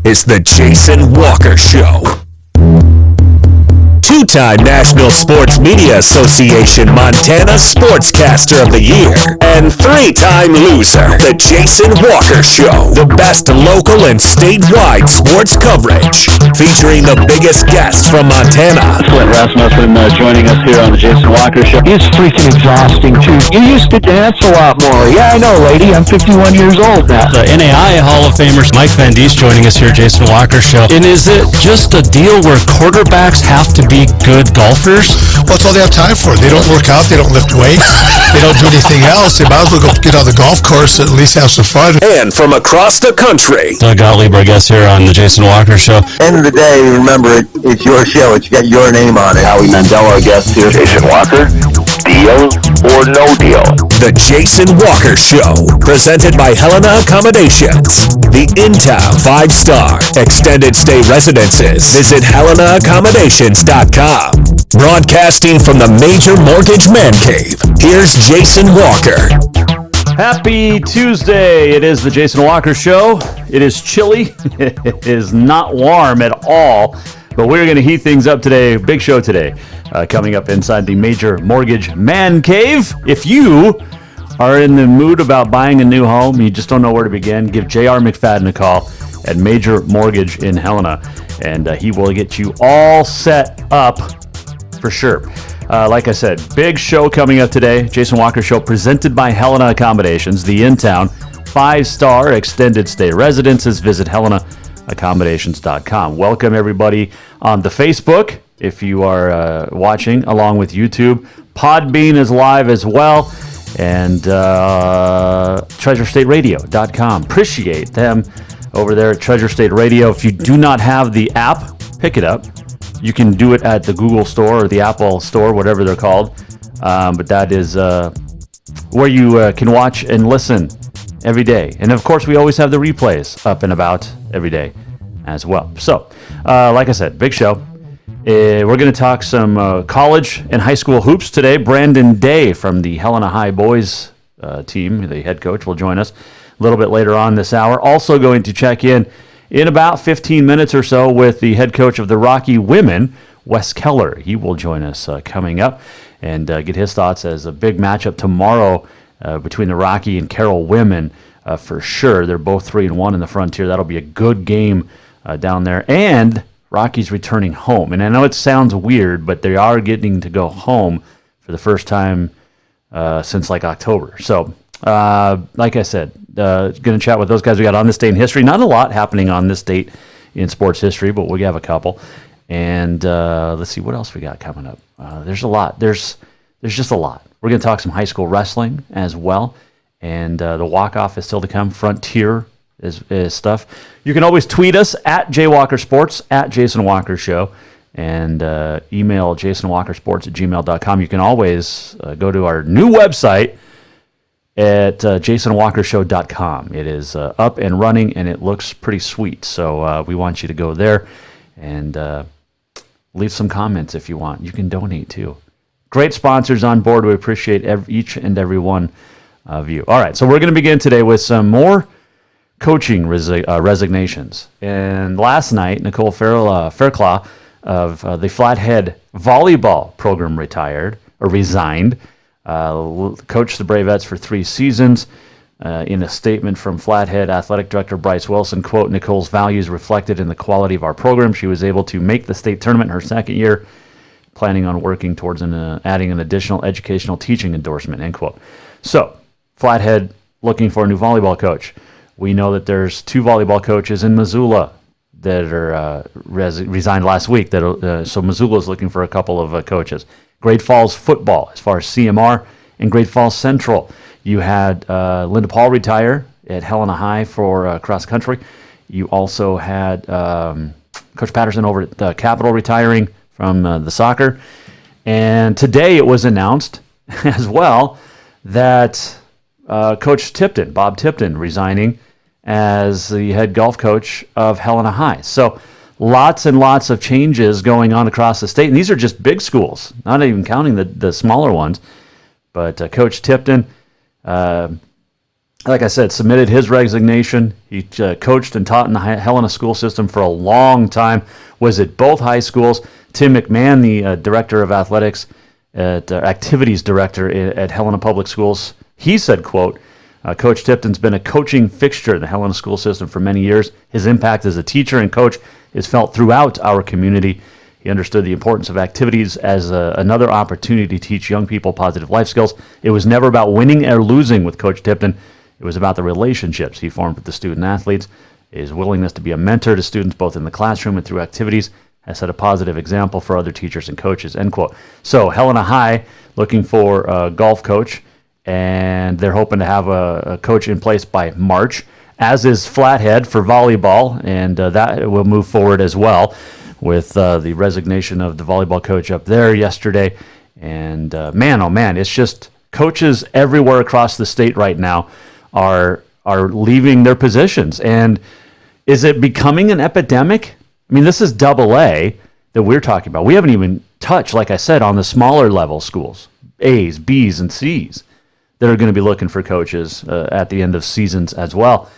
is the Jason Walker Show. Two-time National Sports Media Association Montana Sportscaster of the Year, and three-time loser, the Jason Walker Show. The best local and statewide sports coverage, featuring the biggest guests from Montana. Flint Rasmussen joining us here on the Jason Walker Show. It's freaking exhausting, too. You used to dance a lot more. Yeah, I know, lady. I'm 51 years old now. The NAI Hall of Famer Mike Van Diest joining us here, Jason Walker Show. And is it just a deal where quarterbacks have to be good golfers? Well, that's all they have time for. They don't work out. They don't lift weights. They don't do anything else. They might as well go get on the golf course and at least have some fun. And from across the country, Doug Gottlieb, our guest here on the Jason Walker Show. End of the day, remember, it's your show. It's got your name on it. Howie Mandel, our guest here. Jason Walker, deal or no deal? the Jason Walker Show, presented by Helena Accommodations, the in-town 5-star extended stay residences. Visit HelenaAccommodations.com. Broadcasting from the Major Mortgage Man Cave, here's Jason Walker. Happy Tuesday. It is the Jason Walker Show. It is chilly. It is not warm at all, but we're going to heat things up today. Big show today. Coming up inside the Major Mortgage Man Cave. If you are in the mood about buying a new home, you just don't know where to begin, give J.R. McFadden a call at Major Mortgage in Helena, and he will get you all set up for sure. Like I said, big show coming up today. Jason Walker Show presented by Helena Accommodations, the in-town 5-star extended stay residences. Visit HelenaAccommodations.com. Welcome everybody on the Facebook. If you are watching along with YouTube, Podbean is live as well, and TreasureStateRadio.com. Appreciate them over there at Treasure State Radio. If you do not have the app, pick it up. You can do it at the Google Store or the Apple Store, whatever they're called. But that is where you can watch and listen every day. And of course, we always have the replays up and about every day as well. So, like I said, big show. We're going to talk some college and high school hoops today. Brandon Day from the Helena High boys team, the head coach, will join us a little bit later on this hour. Also going to check in about 15 minutes or so with the head coach of the Rocky women, Wes Keller. He will join us coming up and get his thoughts as a big matchup tomorrow between the Rocky and Carroll women for sure. They're both 3-1 in the Frontier. That'll be a good game down there. And Rocky's returning home. And I know it sounds weird, but they are getting to go home for the first time since like October. So, like I said, going to chat with those guys. We got on this day in history. Not a lot happening on this date in sports history, but we have a couple. And let's see what else we got coming up. There's a lot. There's just a lot. We're going to talk some high school wrestling as well. And the walk-off is still to come. Frontier is stuff. You can always tweet us at JWalkerSports, at Jason Walker Show, and email jasonwalkersports@gmail.com. You can always go to our new website at jasonwalkershow.com. It is up and running, and it looks pretty sweet. So we want you to go there and leave some comments if you want. You can donate too. Great sponsors on board. We appreciate each and every one of you. All right, so we're going to begin today with some more coaching resignations. And last night, Nicole Fairclough of the Flathead volleyball program resigned. Coached the Bravettes for 3 seasons. In a statement from Flathead Athletic Director Bryce Wilson, quote, Nicole's values reflected in the quality of our program. She was able to make the state tournament in her second year, planning on working towards adding an additional educational teaching endorsement, end quote. So, Flathead looking for a new volleyball coach. We know that there's 2 volleyball coaches in Missoula that are resigned last week. So Missoula is looking for a couple of coaches. Great Falls football, as far as CMR, and Great Falls Central. You had Linda Paul retire at Helena High for cross country. You also had Coach Patterson over at the Capitol retiring from the soccer. And today it was announced as well that Coach Tipton, Bob Tipton, resigning as the head golf coach of Helena High. So lots and lots of changes going on across the state. And these are just big schools, not even counting the smaller ones. But Coach Tipton, like I said, submitted his resignation. He coached and taught in the Helena school system for a long time, was at both high schools. Tim McMahon, the director of athletics, activities director at Helena Public Schools, he said, quote, Coach Tipton's been a coaching fixture in the Helena school system for many years. His impact as a teacher and coach is felt throughout our community. He understood the importance of activities as another opportunity to teach young people positive life skills. It was never about winning or losing with Coach Tipton. It was about the relationships he formed with the student athletes. His willingness to be a mentor to students both in the classroom and through activities has set a positive example for other teachers and coaches, end quote. So Helena High looking for a golf coach, and they're hoping to have a coach in place by March, as is Flathead for volleyball, and that will move forward as well with the resignation of the volleyball coach up there yesterday. And man, oh man, it's just coaches everywhere across the state right now are leaving their positions. And is it becoming an epidemic? I mean, this is AA that we're talking about. We haven't even touched, like I said, on the smaller level schools, A's, B's, and C's that are going to be looking for coaches at the end of seasons as well.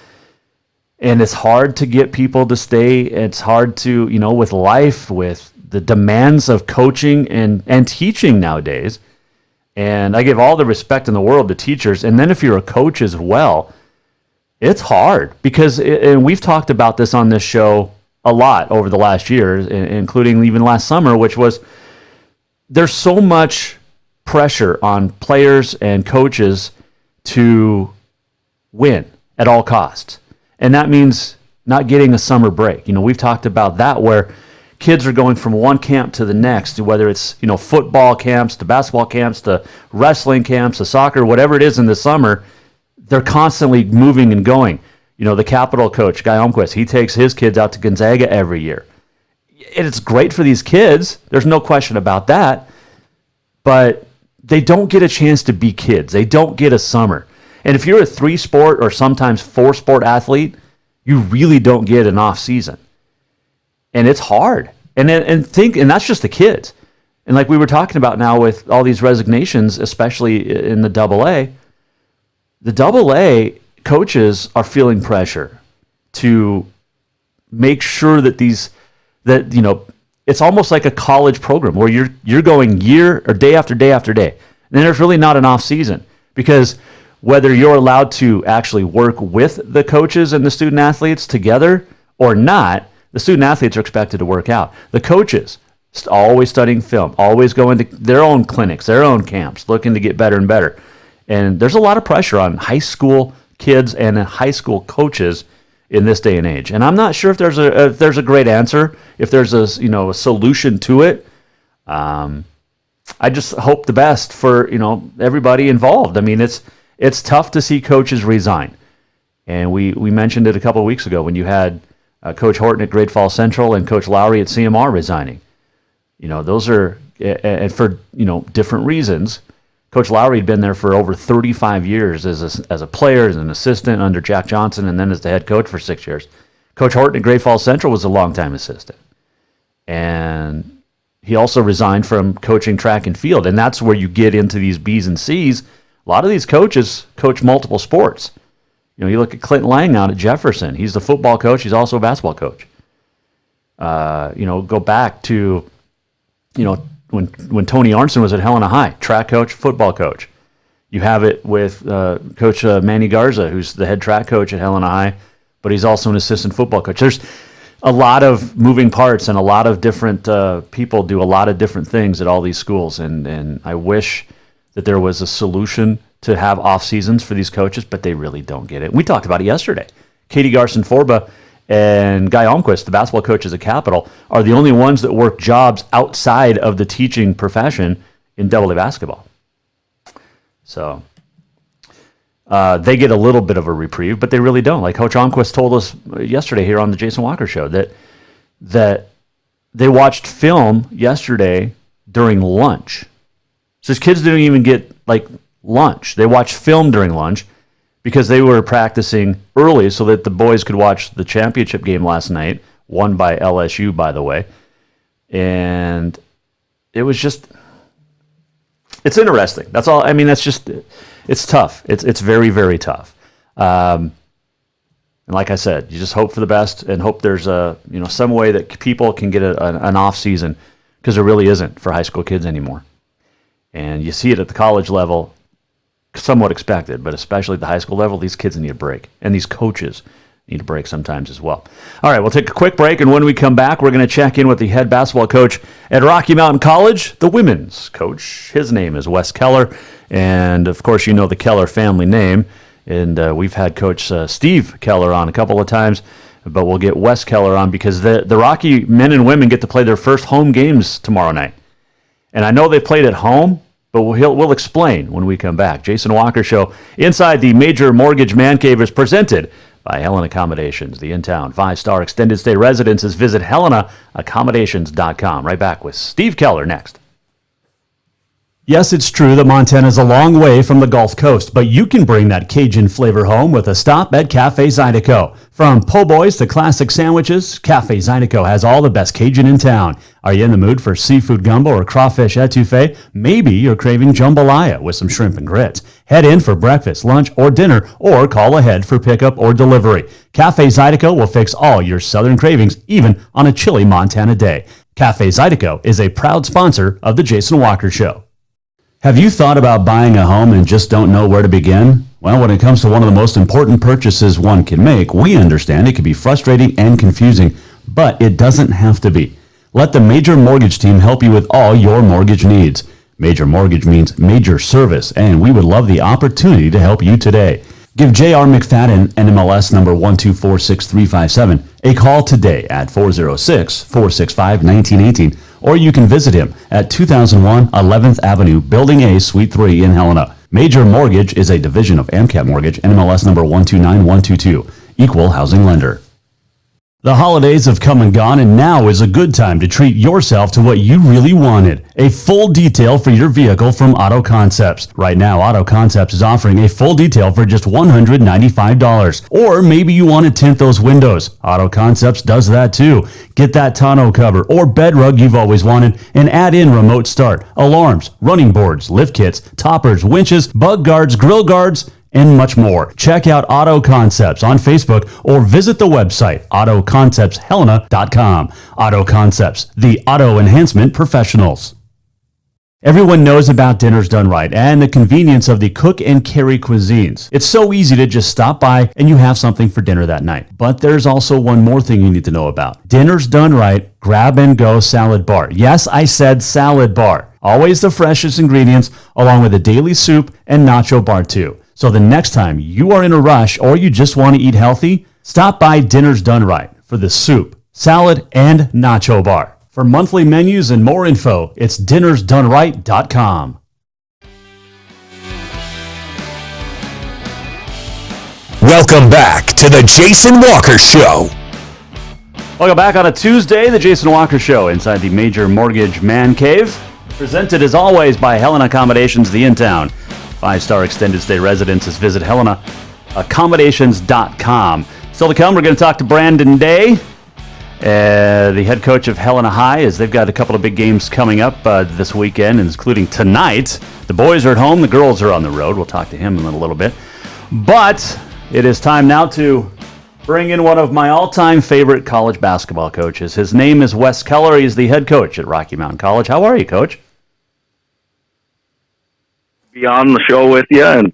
And it's hard to get people to stay. It's hard to, with life, with the demands of coaching and teaching nowadays. And I give all the respect in the world to teachers. And then if you're a coach as well, it's hard because, and we've talked about this on this show a lot over the last year, including even last summer, which was there's so much pressure on players and coaches to win at all costs. And that means not getting a summer break. We've talked about that where kids are going from one camp to the next, whether it's, football camps to basketball camps to wrestling camps to soccer, whatever it is in the summer, they're constantly moving and going. The Capital coach, Guy Almquist, he takes his kids out to Gonzaga every year. And it's great for these kids. There's no question about that. But they don't get a chance to be kids. They don't get a summer. And if you're a 3-sport or sometimes 4-sport athlete, you really don't get an off season. And it's hard. And that's just the kids. And like we were talking about now with all these resignations, especially in the AA coaches are feeling pressure to make sure that it's almost like a college program where you're going year or day after day after day. And then there's really not an off season because whether you're allowed to actually work with the coaches and the student athletes together or not, the student athletes are expected to work out. The coaches always studying film, always going to their own clinics, their own camps, looking to get better and better. And there's a lot of pressure on high school kids and high school coaches in this day and age. And I'm not sure if there's a great answer, if there's a solution to it. I just hope the best for everybody involved. I mean, it's tough to see coaches resign, and we mentioned it a couple of weeks ago when you had Coach Horton at Great Falls Central and Coach Lowry at CMR resigning. Those are and for different reasons. Coach Lowry had been there for over 35 years as a player, as an assistant under Jack Johnson, and then as the head coach for 6 years. Coach Horton at Great Falls Central was a longtime assistant. And he also resigned from coaching track and field. And that's where you get into these B's and C's. A lot of these coaches coach multiple sports. You look at Clinton Lang out at Jefferson. He's the football coach. He's also a basketball coach. Go back to, when Tony Arnson was at Helena High, track coach, football coach. You have it with Coach Manny Garza, who's the head track coach at Helena High, but he's also an assistant football coach. There's a lot of moving parts and a lot of different people do a lot of different things at all these schools. And I wish that there was a solution to have off seasons for these coaches, but they really don't get it. We talked about it yesterday. Katie Garson-Forba and Guy Almquist, the basketball coaches at Capital, are the only ones that work jobs outside of the teaching profession in AA basketball. So they get a little bit of a reprieve, but they really don't. Like Coach Almquist told us yesterday here on the Jason Walker Show that they watched film yesterday during lunch. So his kids didn't even get lunch. They watched film during lunch because they were practicing early so that the boys could watch the championship game last night, won by LSU, by the way. And it was just, it's interesting. That's all. I mean, it's tough. It's very, very tough. And like I said, you just hope for the best and hope there's some way that people can get an off season, because there really isn't for high school kids anymore. And you see it at the college level, somewhat expected, but especially at the high school level, these kids need a break, and these coaches need a break sometimes as well. All right, we'll take a quick break, and when we come back, we're going to check in with the head basketball coach at Rocky Mountain College, the women's coach. His name is Wes Keller, and of course you know the Keller family name, and we've had Coach Steve Keller on a couple of times, but we'll get Wes Keller on because the Rocky men and women get to play their first home games tomorrow night. And I know they played at home, but we'll explain when we come back. Jason Walker Show inside the Major Mortgage Man Cave is presented by Helena Accommodations, the in-town 5-star extended stay residences. Visit HelenaAccommodations.com. Right back with Steve Keller next. Yes, it's true that Montana's a long way from the Gulf Coast, but you can bring that Cajun flavor home with a stop at Cafe Zydeco. From po' boys to classic sandwiches, Cafe Zydeco has all the best Cajun in town. Are you in the mood for seafood gumbo or crawfish etouffee? Maybe you're craving jambalaya with some shrimp and grits. Head in for breakfast, lunch, or dinner, or call ahead for pickup or delivery. Cafe Zydeco will fix all your southern cravings, even on a chilly Montana day. Cafe Zydeco is a proud sponsor of The Jason Walker Show. Have you thought about buying a home and just don't know where to begin? Well, when it comes to one of the most important purchases one can make, we understand it can be frustrating and confusing, but it doesn't have to be. Let the Major Mortgage team help you with all your mortgage needs. Major Mortgage means major service, and we would love the opportunity to help you today. Give J.R. McFadden, NMLS number 1246357, a call today at 406-465-1918, or you can visit him at 2001 11th Avenue, Building A, Suite 3 in Helena. Major Mortgage is a division of AMCAP Mortgage, NMLS number 129122, equal housing lender. The holidays have come and gone, and now is a good time to treat yourself to what you really wanted. A full detail for your vehicle from Auto Concepts. Right now, Auto Concepts is offering a full detail for just $195. Or maybe you want to tint those windows. Auto Concepts does that too. Get that tonneau cover or bed rug you've always wanted and add in remote start, alarms, running boards, lift kits, toppers, winches, bug guards, grill guards, and much more. Check out Auto Concepts on Facebook or visit the website autoconceptshelena.com. Auto Concepts, the auto enhancement professionals. Everyone knows about Dinners Done Right and the convenience of the cook and carry cuisines. It's so easy to just stop by and you have something for dinner that night. But there's also one more thing you need to know about. Dinners Done Right Grab and Go Salad Bar. Yes, I said salad bar. Always the freshest ingredients along with a daily soup and nacho bar too. So the next time you are in a rush or you just want to eat healthy, stop by Dinners Done Right for the soup, salad, and nacho bar. For monthly menus and more info, it's dinnersdoneright.com. Welcome back to the Jason Walker Show. Welcome back on a Tuesday, the Jason Walker Show inside the Major Mortgage Man Cave. Presented as always by Helena Accommodations, the in-town 5-star extended stay residences. Visit HelenaAccommodations.com. Still to come, we're going to talk to Brandon Day, the head coach of Helena High, as they've got a couple of big games coming up this weekend, including tonight. The boys are at home, the girls are on the road. We'll talk to him in a little bit. But it is time now to bring in one of my all-time favorite college basketball coaches. His name is Wes Keller. He's the head coach at Rocky Mountain College. How are you, Coach? Be on the show with you and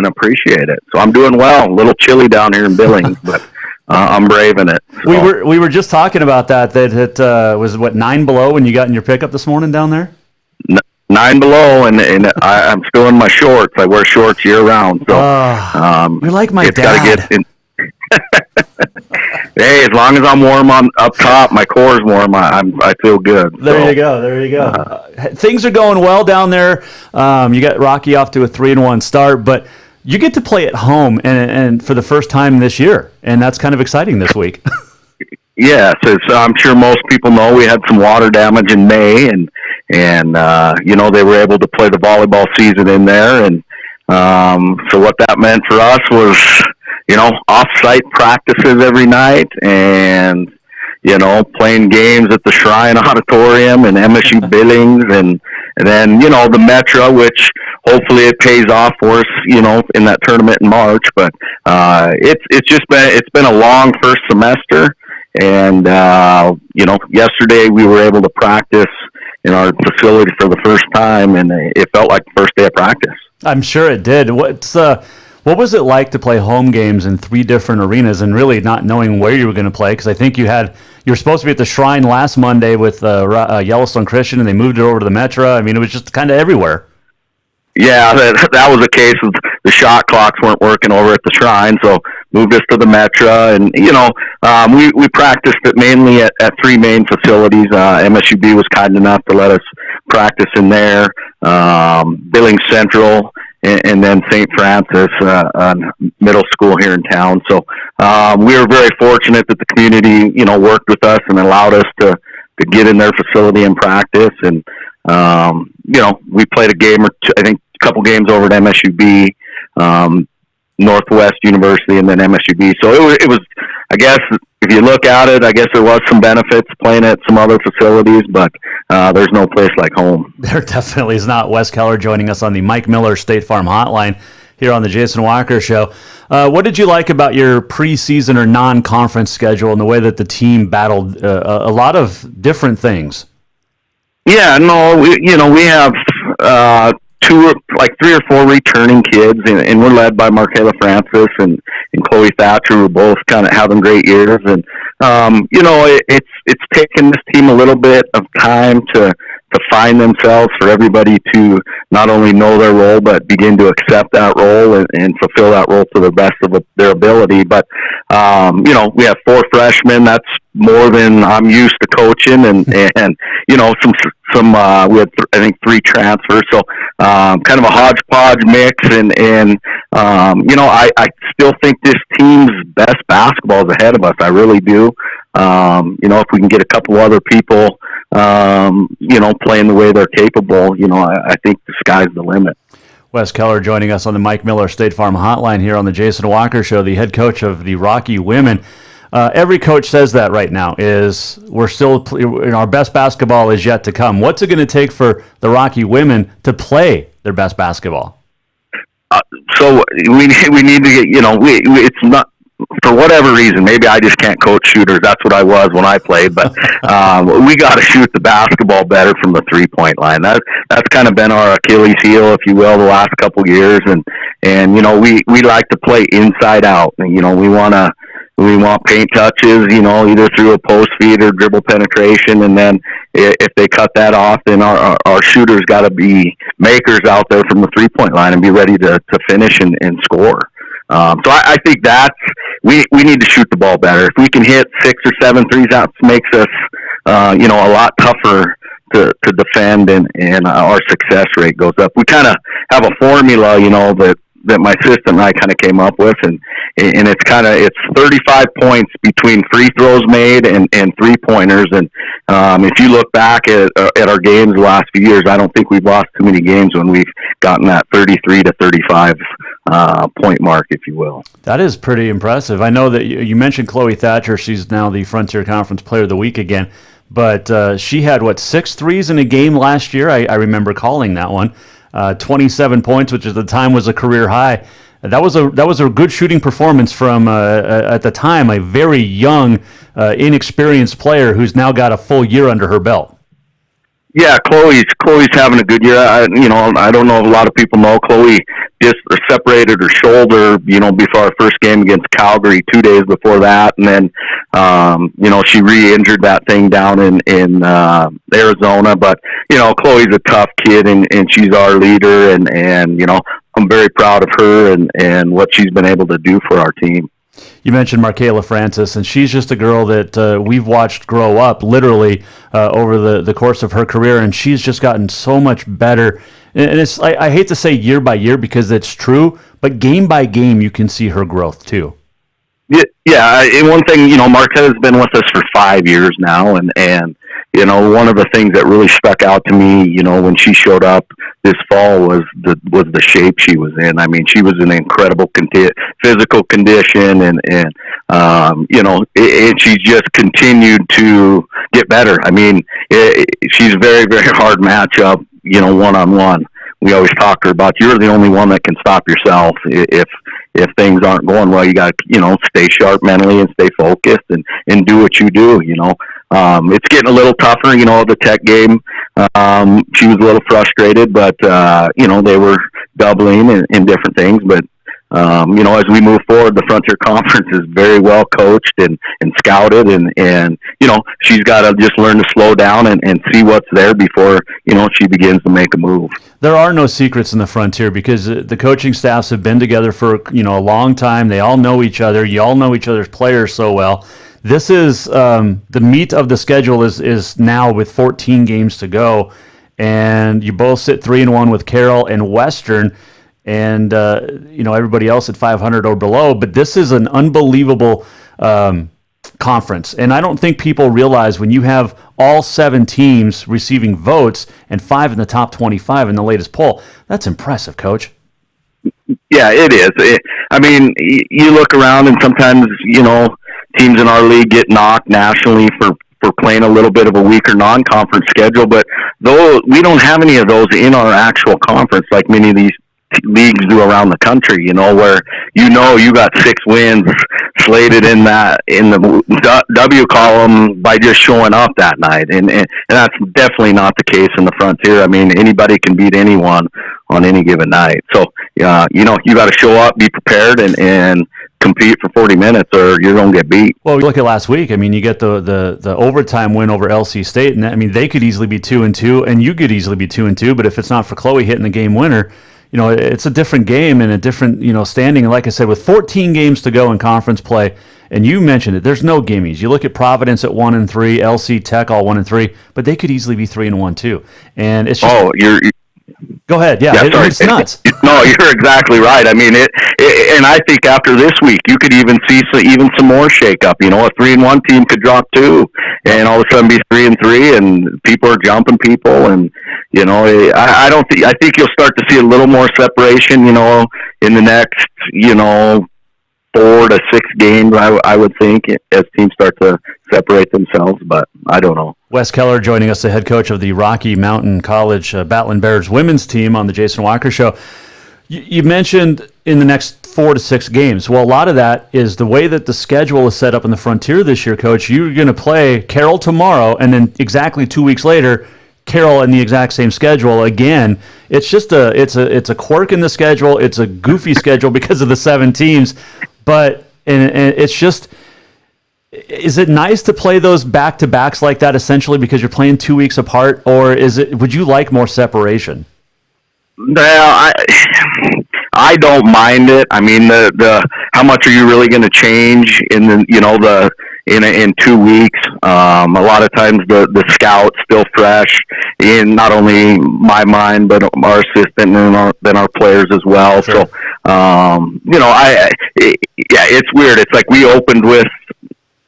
appreciate it. So I'm doing well. A little chilly down here in Billings, but I'm braving it. So. We were just talking about that it was, 9 below when you got in your pickup this morning down there? 9 below, and I'm still in my shorts. I wear shorts year round. So you're like my dad. Hey, as long as I'm warm up top, my core's warm. I feel good. There you go. Things are going well down there. You got Rocky off to a 3-1 start, but you get to play at home and for the first time this year, and that's kind of exciting this week. Yes, I'm sure most people know we had some water damage in May, and they were able to play the volleyball season in there, and so what that meant for us was, off-site practices every night, and playing games at the Shrine Auditorium and MSU Billings, and And then, the Metro, which hopefully it pays off for us, in that tournament in March. But it's been a long first semester. And, yesterday we were able to practice in our facility for the first time, and it felt like the first day of practice. I'm sure it did. What was it like to play home games in 3 different arenas and really not knowing where you were going to play? Because I think you were supposed to be at the Shrine last Monday with Yellowstone Christian, and they moved it over to the Metro. I mean, it was just kind of everywhere. Yeah, that was a case of the shot clocks weren't working over at the Shrine, so moved us to the Metro. And, we practiced it mainly at 3 main facilities. MSUB was kind enough to let us practice in there. Billings Central, and then St. Francis middle school here in town. So we were very fortunate that the community, worked with us and allowed us to get in their facility and practice. And, we played a game or two, I think a couple games over at MSUB, Northwest University, and then MSUB. So it was, I guess, if you look at it, I guess there was some benefits playing at some other facilities, but there's no place like home. There definitely is not. Wes Keller joining us on the Mike Miller State Farm Hotline here on the Jason Walker Show. What did you like about your preseason or non-conference schedule and the way that the team battled a lot of different things? Yeah, no, we have 3 or 4 returning kids, and we're led by Markayla Francis and Chloe Thatcher, who are both kind of having great years. And it's taken this team a little bit of time to find themselves, for everybody to not only know their role but begin to accept that role and fulfill that role to the best of their ability. But we have 4 freshmen. That's more than I'm used to coaching, and some we had I think 3 transfers, so kind of a hodgepodge mix, and I still think this team's best basketball is ahead of us. I really do. If we can get a couple other people playing the way they're capable, I think the sky's the limit. Wes Keller joining us on the Mike Miller State Farm Hotline here on the Jason Walker Show, the head coach of the Rocky women. Every coach says that right now is we're still our best basketball is yet to come. What's it going to take for the Rocky women to play their best basketball? So we need to get, it's not, for whatever reason, maybe I just can't coach shooters. That's what I was when I played, but we got to shoot the basketball better from the 3-point line. That's kind of been our Achilles heel, if you will, the last couple years. And we like to play inside out. And, we want paint touches, either through a post feed or dribble penetration. And then if they cut that off, then our shooters got to be makers out there from the 3-point line and be ready to finish and score. So I think we need to shoot the ball better. If we can hit 6 or 7 threes, that makes us, a lot tougher to defend, and our success rate goes up. We kind of have a formula, that my assistant and I kind of came up with, and it's 35 points between free throws made and 3-pointers. And if you look back at our games the last few years, I don't think we've lost too many games when we've gotten that 33 to 35 point mark, if you will. That is pretty impressive. I know that you mentioned Chloe Thatcher. She's now the Frontier Conference Player of the Week again, but she had 6 threes in a game last year. I remember calling that one. 27 points, which at the time was a career high. That was a good shooting performance from at the time a very young, inexperienced player who's now got a full year under her belt. Yeah, Chloe's having a good year. I don't know if a lot of people know Chloe just separated her shoulder, before our first game against Calgary 2 days before that. And then, she re-injured that thing down in Arizona. But, Chloe's a tough kid, and she's our leader. And I'm very proud of her and what she's been able to do for our team. You mentioned Markayla Francis, and she's just a girl that we've watched grow up literally over the course of her career, and she's just gotten so much better. And it's I hate to say year by year because it's true, but game by game you can see her growth too. Yeah. And one thing, Markayla's been with us for 5 years now, and one of the things that really stuck out to me, when she showed up this fall was the shape she was in. I mean, she was in incredible physical condition, and she just continued to get better. I mean, she's a very, very hard matchup, one-on-one. We always talk to her about, you're the only one that can stop yourself. If things aren't going well, you got to, stay sharp mentally and stay focused and do what you do, It's getting a little tougher, the Tech game. She was a little frustrated, but, they were doubling in different things. But, as we move forward, the Frontier Conference is very well coached and scouted. And she's got to just learn to slow down and see what's there before, she begins to make a move. There are no secrets in the Frontier because the coaching staffs have been together for, a long time. They all know each other. You all know each other's players so well. This is the meat of the schedule is now with 14 games to go. And you both sit 3-1 with Carroll and Western. And, everybody else at 500 or below. But this is an unbelievable conference. And I don't think people realize when you have all 7 teams receiving votes and 5 in the top 25 in the latest poll, that's impressive, Coach. Yeah, it is. You look around and sometimes, teams in our league get knocked nationally for playing a little bit of a weaker non-conference schedule. But though we don't have any of those in our actual conference like many of these leagues do around the country, where you got 6 wins slated in the W column by just showing up that night, and that's definitely not the case in the Frontier. Anybody can beat anyone on any given night. So you got to show up, be prepared, and compete for 40 minutes, or you're gonna get beat. Well, look at last week. You get the overtime win over LC State, and they could easily be 2-2, and you could easily be 2-2. But if it's not for Chloe hitting the game winner, it's a different game and a different, standing. And like I said, with 14 games to go in conference play, and you mentioned it, there's no gimmies. You look at Providence at 1-3, LC Tech all 1-3, but they could easily be 3-1 too. And it's just go ahead, it's nuts. No, you're exactly right. And I think after this week, you could even see some more shakeup. A 3-1 team could drop 2, and all of a sudden be 3-3, and people are jumping people. And I think you'll start to see a little more separation. In the next 4 to 6 games, I would think, as teams start to separate themselves. But I don't know. Wes Keller joining us, the head coach of the Rocky Mountain College Battling Bears women's team on the Jason Walker Show. You mentioned in the next 4 to 6 games. Well, a lot of that is the way that the schedule is set up in the Frontier this year, Coach. You're going to play Carroll tomorrow, and then exactly 2 weeks later, Carroll in the exact same schedule again. It's just it's a quirk in the schedule. It's a goofy schedule because of the 7 teams, but and it's just. Is it nice to play those back-to-backs like that essentially because you're playing 2 weeks apart, or would you like more separation? Well, I don't mind it. The how much are you really going to change in in 2 weeks? A lot of times the scout's still fresh in not only my mind but our assistant and then our players as well. Sure. So it's weird. It's like we opened with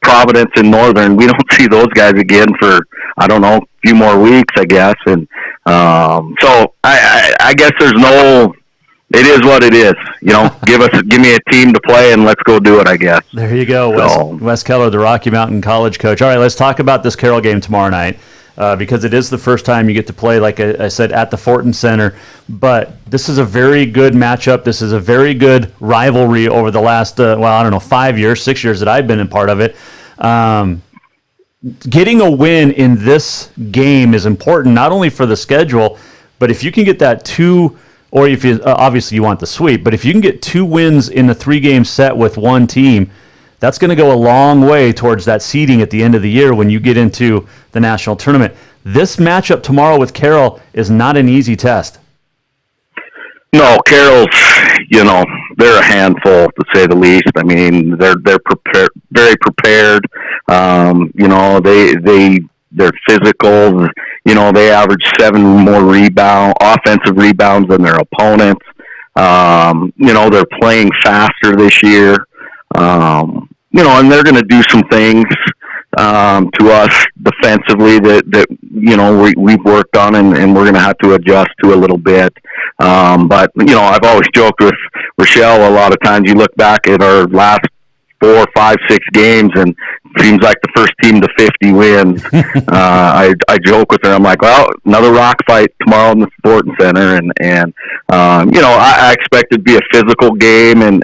Providence and Northern. We don't see those guys again for, I don't know, a few more weeks, I guess. And so I guess there's no, it is what it is. Give me a team to play and let's go do it, I guess. There you go, Wes Keller, the Rocky Mountain College coach. All right, let's talk about this Carroll game tomorrow night because it is the first time you get to play, like I said, at the Fortin Center. But this is a very good matchup. This is a very good rivalry over the last, 5 years, 6 years that I've been a part of it. Getting a win in this game is important, not only for the schedule, but if you can get that 2, or if you obviously you want the sweep, but if you can get 2 wins in the 3-game set with one team, that's going to go a long way towards that seeding at the end of the year when you get into the national tournament. This matchup tomorrow with Carroll is not an easy test. No, Carroll's, they're a handful to say the least. They're prepared, very prepared. They're physical. They average 7 more offensive rebounds than their opponents. They're playing faster this year. And they're going to do some things to us defensively that we've worked on and we're going to have to adjust to a little bit. But I've always joked with Rochelle a lot of times. You look back at our last 4, 5, 6 games, and seems like the first team to 50 wins. I joke with her. I'm like, well, another rock fight tomorrow in the Sporting Center, and I expect it to be a physical game, and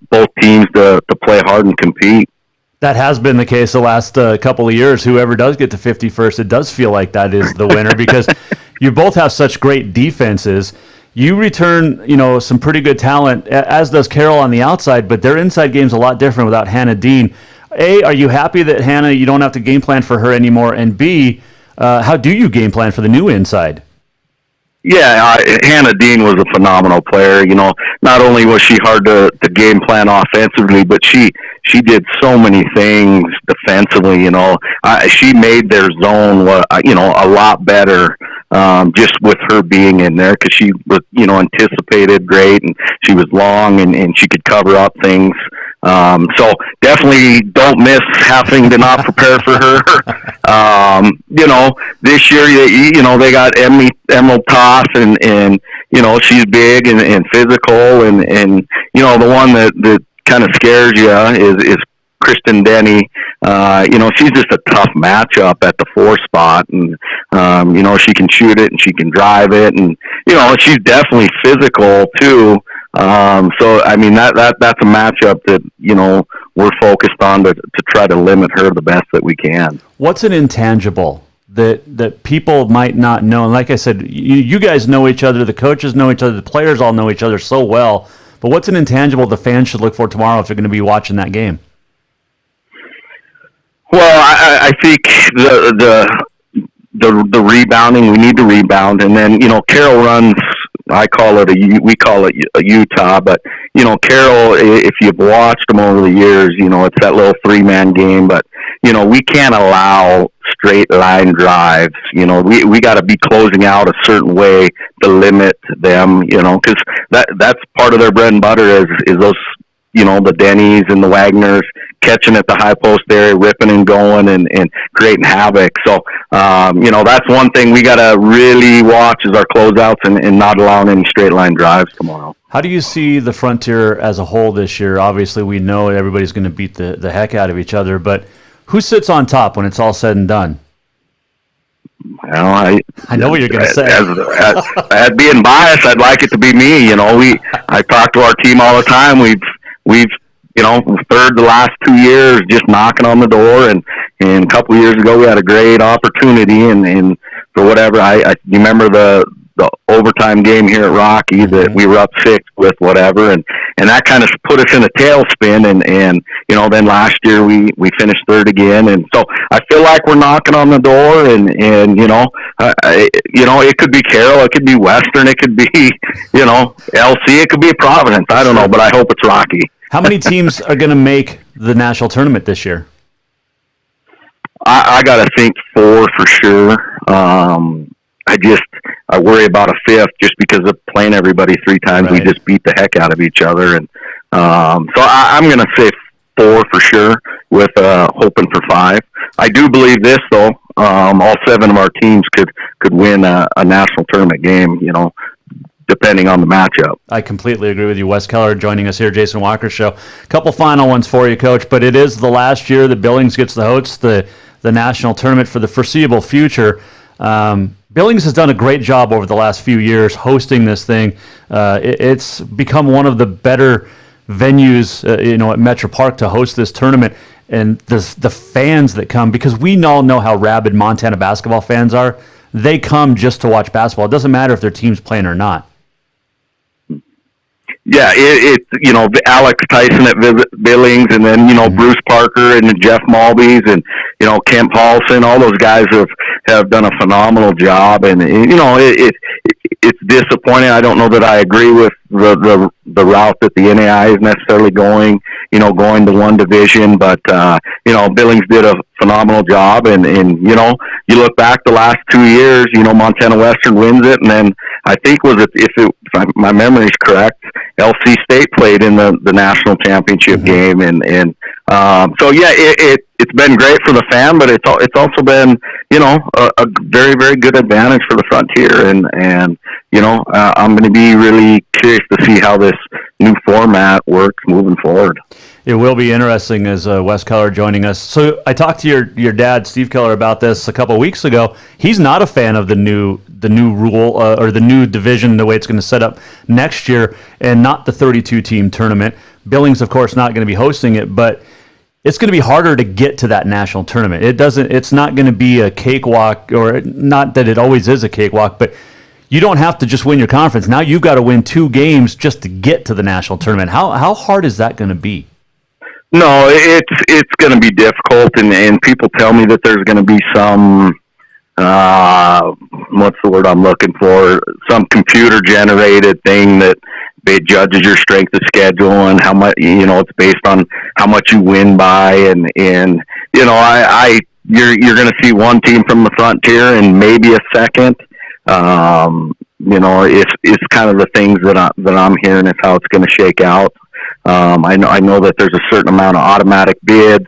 both teams to play hard and compete. That has been the case the last couple of years. Whoever does get to 50 first, it does feel like that is the winner because you both have such great defenses. You return, some pretty good talent, as does Carol on the outside, but their inside game's a lot different without Hannah Dean. A, are you happy that Hannah, you don't have to game plan for her anymore? And B, how do you game plan for the new inside? Yeah, Hannah Dean was a phenomenal player. Not only was she hard to game plan offensively, but she did so many things defensively. She made their zone, a lot better just with her being in there because she was, anticipated great, and she was long and she could cover up things. So definitely don't miss having to not prepare for her. This year, they got Emerald Toss and she's big and physical and the one that kind of scares you is Kristen Denny. She's just a tough matchup at the 4 spot, and she can shoot it and she can drive it, and she's definitely physical too. So I mean that's a matchup that we're focused on to try to limit her the best that we can. What's an intangible that people might not know? And like I said, you guys know each other, the coaches know each other, the players all know each other so well. But what's an intangible the fans should look for tomorrow if they're going to be watching that game? Well, I think the rebounding, we need to rebound, and then Carol runs. we call it a Utah, but Carol, if you've watched them over the years, it's that little 3-man game, but we can't allow straight line drives. We got to be closing out a certain way to limit them, because that's part of their bread and butter is those, the Denny's and the Wagners catching at the high post area, ripping and going and creating havoc. So, that's one thing we got to really watch is our closeouts and not allowing any straight line drives tomorrow. How do you see the Frontier as a whole this year? Obviously, we know everybody's going to beat the heck out of each other, but who sits on top when it's all said and done? Well, I know what you're going to say. As being biased, I'd like it to be me. I talk to our team all the time. We've third the last 2 years, just knocking on the door, and a couple of years ago we had a great opportunity, and for whatever, you remember the overtime game here at Rocky that we were up 6 with whatever, and that kind of put us in a tailspin, and then last year we finished third again, and so I feel like we're knocking on the door, and it could be Carroll, it could be Western, it could be LC, it could be Providence, I don't know, but I hope it's Rocky. How many teams are going to make the national tournament this year? I got to think 4 for sure. I worry about a 5th just because of playing everybody 3 times. Right. We just beat the heck out of each other, and so I'm going to say 4 for sure, with hoping for 5. I do believe this though. All 7 of our teams could win a national tournament game. Depending on the matchup. I completely agree with you. Wes Keller joining us here, Jason Walker Show. A couple final ones for you, Coach, but it is the last year that Billings gets to host the national tournament for the foreseeable future. Billings has done a great job over the last few years hosting this thing. It's become one of the better venues, at Metro Park to host this tournament, and the fans that come, because we all know how rabid Montana basketball fans are. They come just to watch basketball. It doesn't matter if their team's playing or not. Yeah, Alex Tyson at Billings, and then Bruce Parker and Jeff Malby's and Kemp Paulson. All those guys have done a phenomenal job, and it's disappointing. I don't know that I agree with the route that the NAI is necessarily going. Going to one division, but Billings did a phenomenal job, and you look back the last 2 years, Montana Western wins it, and then I think if my memory is correct, LC State played in the national championship game, and so yeah, it's been great for the fan, but it's also been a very, very good advantage for the Frontier, and I'm going to be really curious to see how this new format works moving forward. It will be interesting as Wes Keller joining us. So I talked to your dad, Steve Keller, about this a couple of weeks ago. He's not a fan of the new rule or the new division, the way it's going to set up next year, and not the 32-team tournament. Billings, of course, not going to be hosting it, but it's going to be harder to get to that national tournament. It's not going to be a cakewalk, or not that it always is a cakewalk, but you don't have to just win your conference. Now you've got to win 2 games just to get to the national tournament. How hard is that going to be? No, it's going to be difficult, and people tell me that there's going to be some, what's the word I'm looking for, some computer-generated thing that it judges your strength of schedule and how much, it's based on how much you win by, and you're going to see one team from the Frontier and maybe a second. It's kind of the things that I'm hearing is how it's going to shake out. I know that there's a certain amount of automatic bids,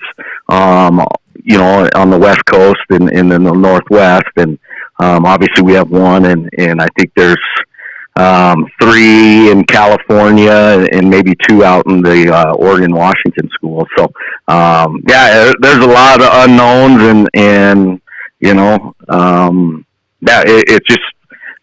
on the West Coast and in the Northwest, and obviously we have one, and I think there's 3 in California and maybe 2 out in the Oregon Washington school. So there's a lot of unknowns, and it's just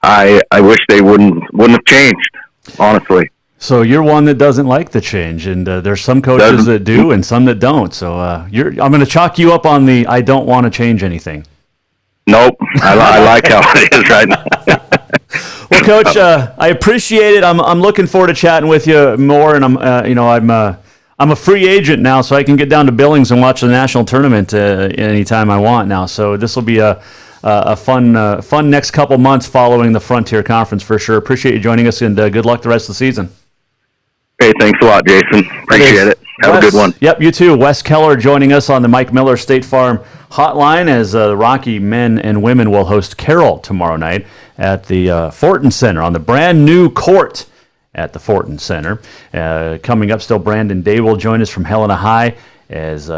I wish they wouldn't have changed, honestly. So you're one that doesn't like the change, and there's some coaches that do and some that don't. So I'm going to chalk you up on the I don't want to change anything. Nope, I like how it is right now. Well, Coach, I appreciate it. I'm looking forward to chatting with you more, and I'm a free agent now, so I can get down to Billings and watch the national tournament anytime I want now. So this will be a fun next couple months following the Frontier Conference for sure. Appreciate you joining us, and good luck the rest of the season. Hey, thanks a lot, Jason. Appreciate it. Have a good one. Yep, you too. Wes Keller joining us on the Mike Miller State Farm Hotline as the Rocky men and women will host Carroll tomorrow night at the Fortin Center on the brand new court at the Fortin Center. Coming up still, Brandon Day will join us from Helena High as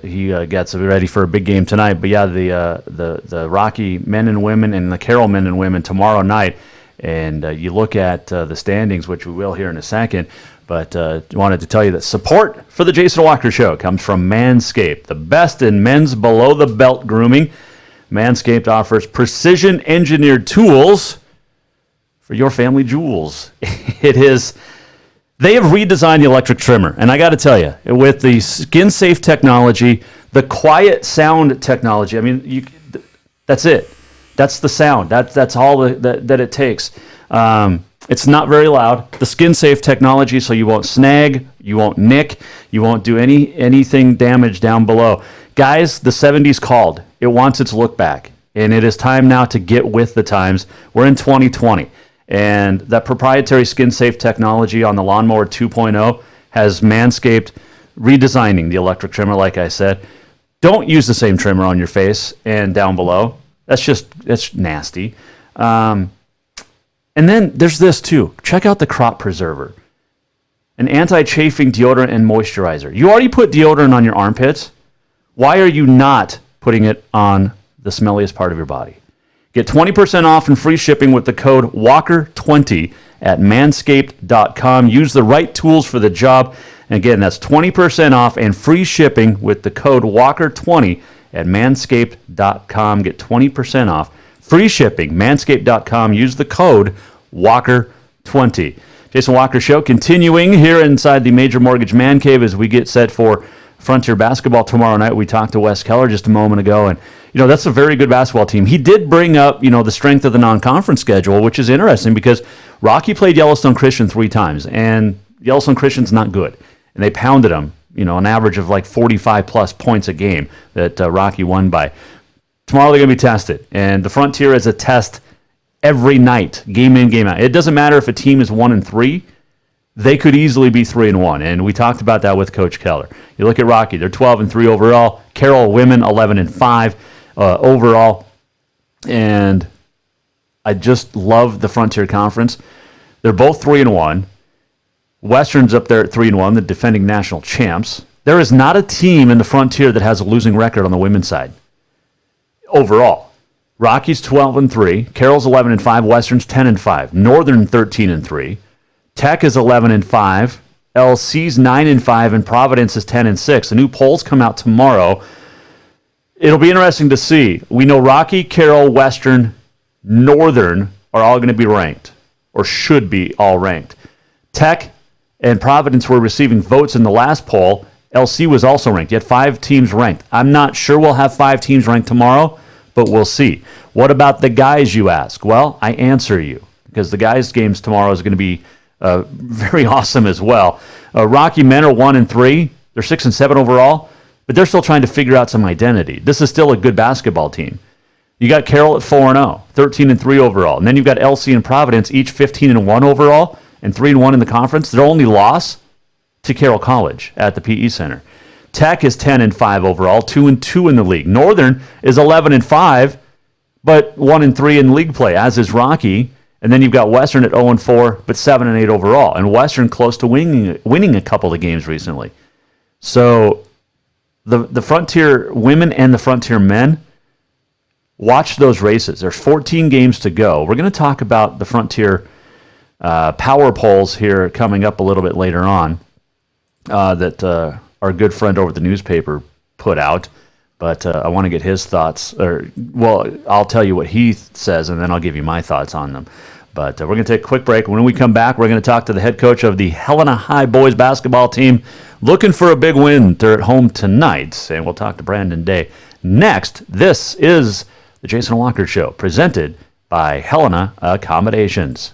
he gets ready for a big game tonight. But yeah, the Rocky men and women and the Carroll men and women tomorrow night. And you look at the standings, which we will here in a second, but wanted to tell you that support for the Jason Walker Show comes from Manscaped, the best in men's below-the-belt grooming. Manscaped offers precision-engineered tools for your family jewels. They have redesigned the electric trimmer, and I got to tell you, with the skin-safe technology, the quiet sound technology, I mean, that's it. That's the sound. That's all that it takes. It's not very loud. The skin-safe technology, so you won't snag, you won't nick, you won't do anything damage down below. Guys, the 70s called. It wants its look back, and it is time now to get with the times. We're in 2020, and that proprietary skin-safe technology on the Lawnmower 2.0 has Manscaped redesigning the electric trimmer, like I said. Don't use the same trimmer on your face and down below. That's nasty. And then there's this too. Check out the Crop Preserver, an anti-chafing deodorant and moisturizer. You already put deodorant on your armpits. Why are you not putting it on the smelliest part of your body? Get 20% off and free shipping with the code WALKER20 at manscaped.com. Use the right tools for the job. And again, that's 20% off and free shipping with the code WALKER20 at manscaped.com. Get 20% off. Free shipping, manscaped.com. Use the code WALKER20. Jason Walker Show continuing here inside the Major Mortgage Man Cave as we get set for Frontier basketball tomorrow night. We talked to Wes Keller just a moment ago, and that's a very good basketball team. He did bring up the strength of the non-conference schedule, which is interesting because Rocky played Yellowstone Christian 3 times, and Yellowstone Christian's not good, and they pounded them. An average of like 45-plus points a game that Rocky won by. Tomorrow they're going to be tested, and the Frontier is a test every night, game in, game out. It doesn't matter if a team is 1-3; they could easily be 3-1, and we talked about that with Coach Keller. You look at Rocky; they're 12-3 overall. Carroll women 11-5 overall, and I just love the Frontier Conference. They're both 3-1. Western's up there at 3-1, the defending national champs. There is not a team in the Frontier that has a losing record on the women's side overall. Rocky's 12-3. Carroll's 11-5. Western's 10-5. Northern 13-3. Tech is 11-5. LC's 9-5, and Providence is 10-6. The new polls come out tomorrow. It'll be interesting to see. We know Rocky, Carroll, Western, Northern are all going to be ranked, or should be all ranked. Tech and Providence were receiving votes in the last poll. LC was also ranked. You had 5 teams ranked. I'm not sure we'll have 5 teams ranked tomorrow, but we'll see. What about the guys, you ask? Well, I answer you, because the guys' games tomorrow is going to be very awesome as well. Rocky men are 1-3. They're 6-7 overall, but they're still trying to figure out some identity. This is still a good basketball team. You got Carroll at 4-0, 13-3 overall. And then you've got LC and Providence, each 15-1 overall and 3-1 in the conference. Their only loss to Carroll College at the PE Center. Tech is 10-5 overall, 2-2 in the league. Northern is 11-5, but 1-3 in league play, as is Rocky. And then you've got Western at 0-4, but 7-8 overall. And Western close to winning a couple of games recently. So the Frontier women and the Frontier men, watch those races. There's 14 games to go. We're going to talk about the Frontier power polls here coming up a little bit later on that our good friend over at the newspaper put out. But I want to get his thoughts. I'll tell you what he says, and then I'll give you my thoughts on them. But we're going to take a quick break. When we come back, we're going to talk to the head coach of the Helena High boys basketball team, looking for a big win. They're at home tonight, and we'll talk to Brandon Day. Next, this is the Jason Walker Show, presented by Helena Accommodations.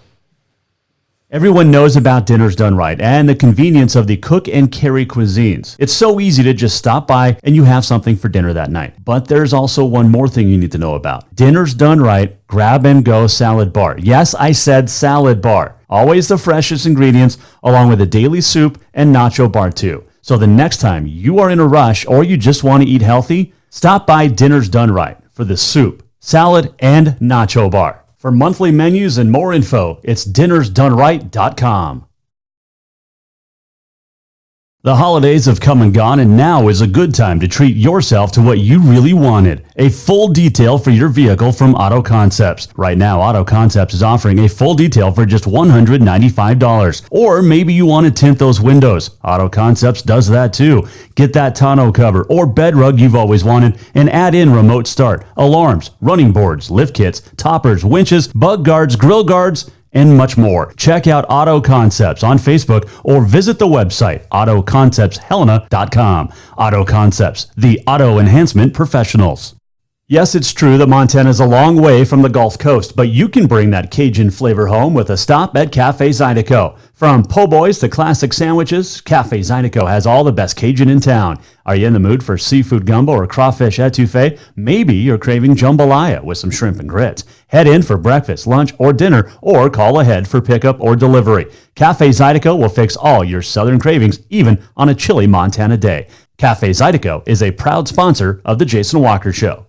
Everyone knows about Dinner's Done Right and the convenience of the cook and carry cuisines. It's so easy to just stop by and you have something for dinner that night. But there's also one more thing you need to know about. Dinner's Done Right Grab and Go Salad Bar. Yes, I said salad bar. Always the freshest ingredients, along with a daily soup and nacho bar too. So the next time you are in a rush or you just want to eat healthy, stop by Dinner's Done Right for the soup, salad, and nacho bar. For monthly menus and more info, it's dinnersdoneright.com. The holidays have come and gone, and now is a good time to treat yourself to what you really wanted. A full detail for your vehicle from Auto Concepts. Right now, Auto Concepts is offering a full detail for just $195. Or maybe you want to tint those windows. Auto Concepts does that too. Get that tonneau cover or bed rug you've always wanted and add in remote start, alarms, running boards, lift kits, toppers, winches, bug guards, grill guards, and much more. Check out Auto Concepts on Facebook or visit the website autoconceptshelena.com. Auto Concepts, the auto enhancement professionals. Yes, it's true that Montana is a long way from the Gulf Coast, but you can bring that Cajun flavor home with a stop at Cafe Zydeco. From po' boys to classic sandwiches, Cafe Zydeco has all the best Cajun in town. Are you in the mood for seafood gumbo or crawfish etouffee? Maybe you're craving jambalaya with some shrimp and grits. Head in for breakfast, lunch, or dinner, or call ahead for pickup or delivery. Cafe Zydeco will fix all your southern cravings, even on a chilly Montana day. Cafe Zydeco is a proud sponsor of The Jason Walker Show.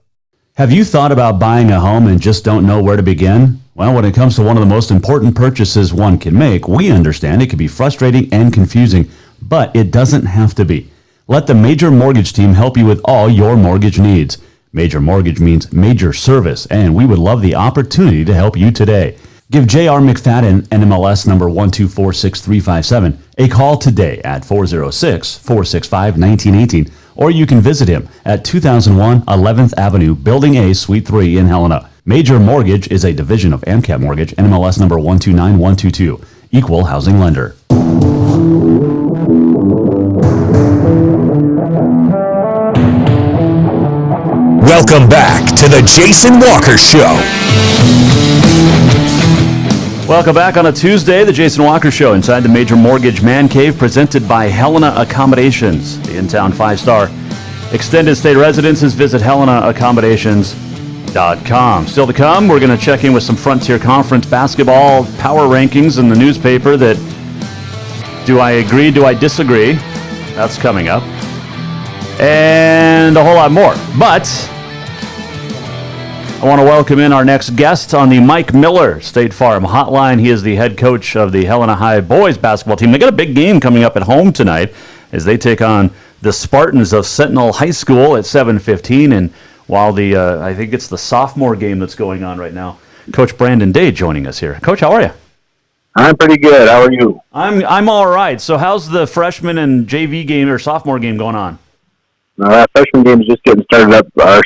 Have you thought about buying a home and just don't know where to begin? Well, when it comes to one of the most important purchases one can make, we understand it can be frustrating and confusing, but it doesn't have to be. Let the Major Mortgage team help you with all your mortgage needs. Major Mortgage means major service, and we would love the opportunity to help you today. Give J.R. McFadden, NMLS number 1246357, a call today at 406-465-1918, or you can visit him at 2001 11th Avenue, Building A, Suite 3 in Helena. Major Mortgage is a division of AMCAP Mortgage, NMLS number 129122, equal housing lender. Welcome back to the Jason Walker Show. Welcome back on a Tuesday, the Jason Walker Show inside the Major Mortgage Man Cave, presented by Helena Accommodations, the in-town 5-star extended stay residences. Visit HelenaAccommodations.com. Still to come, we're going to check in with some Frontier Conference basketball power rankings in the newspaper that, do I agree, do I disagree? That's coming up. And a whole lot more. But I want to welcome in our next guest on the Mike Miller State Farm Hotline. He is the head coach of the Helena High boys basketball team. They got a big game coming up at home tonight as they take on the Spartans of Sentinel High School at 7:15. And while the I think it's the sophomore game that's going on right now. Coach Brandon Day joining us here. Coach, how are you? I'm pretty good. How are you? I'm all right. So how's the freshman and JV game or sophomore game going on? That freshman game is just getting started up. Our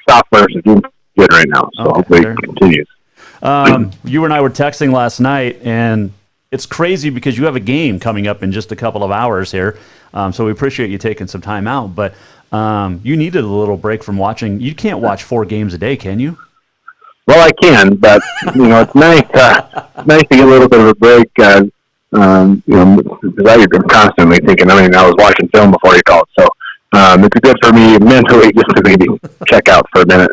sophomores are doing good right now, so hopefully it continues. You and I were texting last night, and it's crazy because you have a game coming up in just a couple of hours here. So we appreciate you taking some time out. But you needed a little break from watching. You can't watch 4 games a day, can you? Well, I can, but it's nice to get a little bit of a break. Because I'm constantly thinking. I was watching film before you called, so it's good for me mentally just to maybe check out for a minute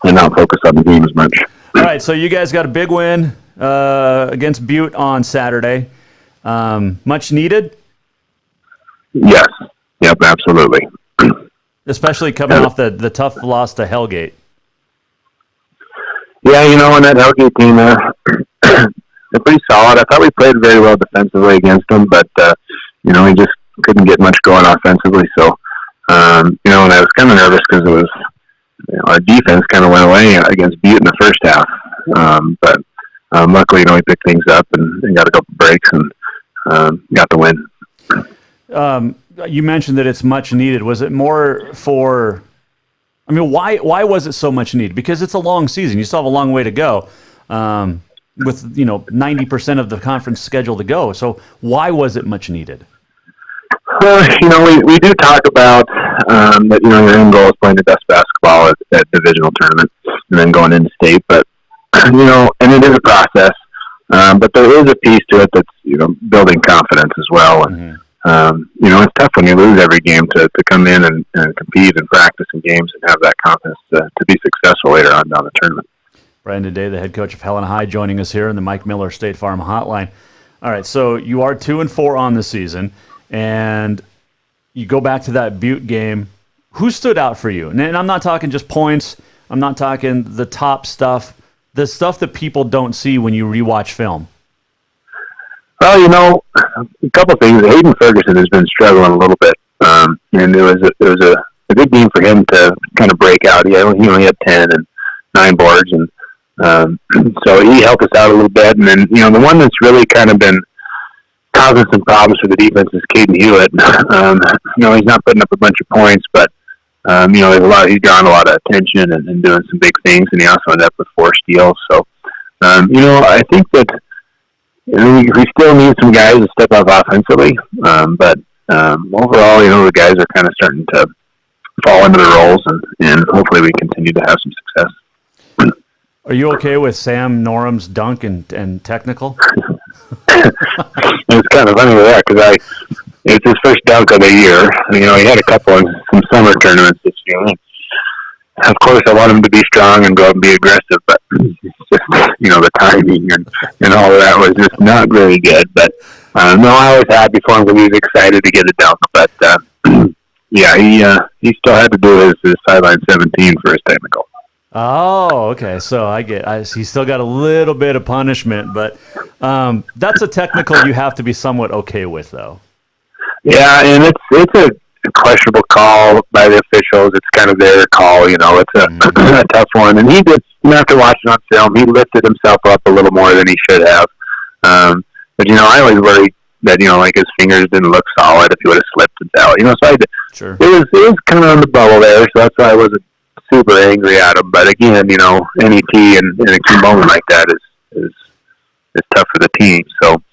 and not focus on the game as much. All right, so you guys got a big win against Butte on Saturday. Much needed? Yes. Yep, absolutely. Especially coming off the tough loss to Hellgate. Yeah, and that Hellgate team, they're pretty solid. I thought we played very well defensively against them, but, we just couldn't get much going offensively. So, and I was kind of nervous because it was, our defense kind of went away against Butte in the first half. But luckily, we picked things up and got a couple breaks and got the win. You mentioned that it's much needed. Was it more for... why was it so much needed? Because it's a long season. You still have a long way to go with, 90% of the conference schedule to go. So why was it much needed? We do talk about that, your end goal is playing the best basketball at divisional tournament and then going into state. But, and it is a process. But there is a piece to it that's, building confidence as well. And, it's tough when you lose every game to come in and compete and practice in games and have that confidence to be successful later on down the tournament. Brandon Day, the head coach of Helena High, joining us here in the Mike Miller State Farm Hotline. All right, so you are 2-4 on the season, and you go back to that Butte game. Who stood out for you? And I'm not talking just points. I'm not talking the top stuff, the stuff that people don't see when you rewatch film. Well, a couple things. Hayden Ferguson has been struggling a little bit, and it was a good game for him to kind of break out. He only had 10 and 9 boards, and so he helped us out a little bit. And then, the one that's really kind of been causing some problems for the defense is Caden Hewitt. He's not putting up a bunch of points, but he's drawing a lot of attention and doing some big things, and he also ended up with 4 steals. So, I think that. We still need some guys to step up offensively, but overall, the guys are kind of starting to fall into their roles, and hopefully we continue to have some success. Are you okay with Sam Norham's dunk and technical? It's kind of funny with that because it's his first dunk of the year. He had a couple in some summer tournaments this year. Of course, I want him to be strong and go out and be aggressive, but it's just, the timing and all of that was just not very good. But, I was happy for him because he was excited to get it done. But, he still had to do his sideline 17 for his technical. Oh, okay. So he still got a little bit of punishment, but that's a technical you have to be somewhat okay with, though. Yeah, and it's a questionable call by the officials. It's kind of their call, it's a tough one. And he did, after watching on film, he lifted himself up a little more than he should have. But I always worried that his fingers didn't look solid if he would have slipped and fell. Sure. It was kind of on the bubble there, so that's why I wasn't super angry at him. But again, NET and a key moment like that is tough for the team. So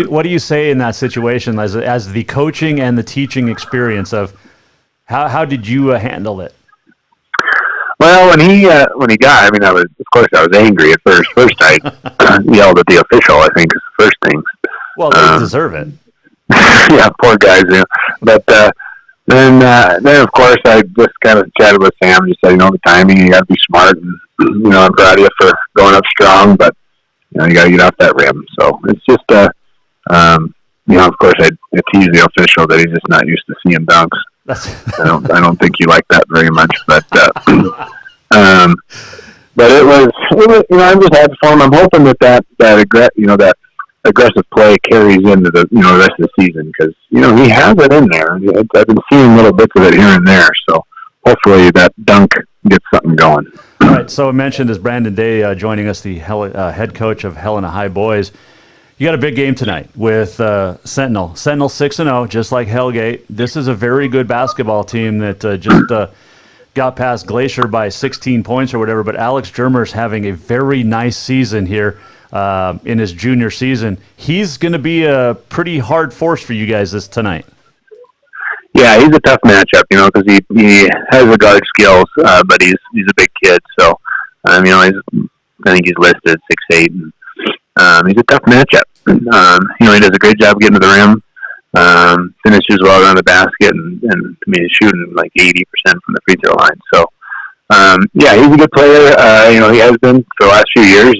what do you say in that situation as the coaching and the teaching experience of how did you handle it? Well, when he got, I was angry at first. First, I yelled at the official. I think is the first thing. Well, they deserve it. Yeah, poor guys. But then of course I just kind of chatted with Sam. Just said, the timing. You got to be smart, and I'm proud of you for going up strong, but you got to get off that rim. So it's just of course I tease the official that he's just not used to seeing dunks. I don't think you like that very much, but it was I'm just happy for him. I'm hoping that aggressive play carries into the rest of the season because he has it in there. I've been seeing little bits of it here and there, so hopefully that dunk get something going. All right, so I mentioned as Brandon Day joining us, the head coach of Helena High boys. You got a big game tonight with Sentinel. Sentinel 6-0, just like Hellgate. This is a very good basketball team that just got past Glacier by 16 points or whatever, but Alex Germer's having a very nice season here in his junior season. He's going to be a pretty hard force for you guys tonight. Yeah, he's a tough matchup, because he has the guard skills, but he's a big kid. So, I think he's listed 6'8", and he's a tough matchup. He does a great job getting to the rim, finishes well around the basket, and he's shooting like 80% from the free throw line. So, he's a good player. He has been for the last few years.